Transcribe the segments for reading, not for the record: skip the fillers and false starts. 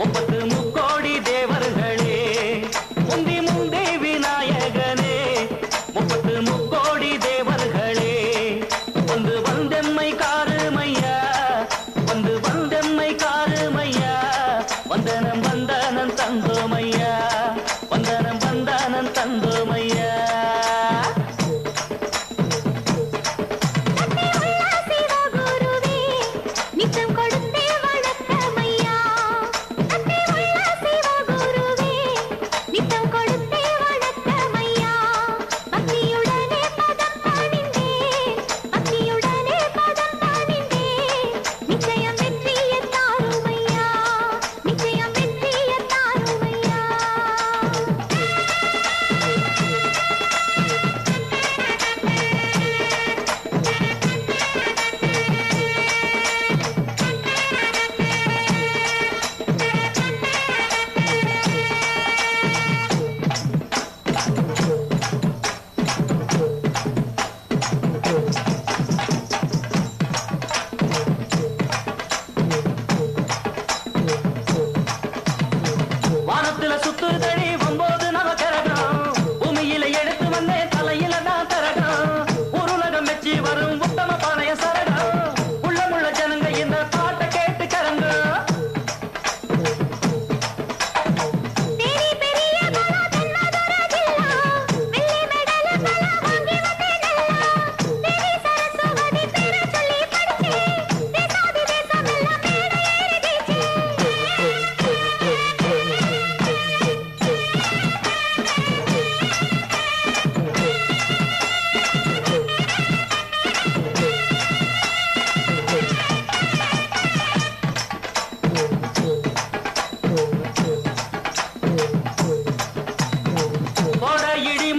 30 தேவர்களே முந்தி முந்தி விநாயகனே 30 தேவர்களே வந்து வந்தெம்மை காருமையா வந்து வந்தெம்மை காருமையா வந்தனம் வந்தனம் தந்தோமையா வந்தனம் வந்தனம் தந்தோமையா சுத்துதடி 9 நவகரகம் பூமியில எடுத்து வந்தே தலையில தான் தரகம் உருளகம் மெச்சி வரும் உத்தம பாளைய சரகம் உள்ளமுள்ள ஜனங்க இந்த பாட்டை கேட்டு கரங்க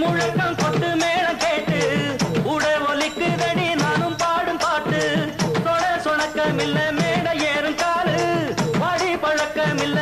முழக்கம் கொட்டு மேளம் கேட்டு உட ஒலிக்குதடி நானும் பாடும் பாட்டு சொட சொணக்கமில்ல மேட ஏறும் காலு வாடி பழக்கமில்ல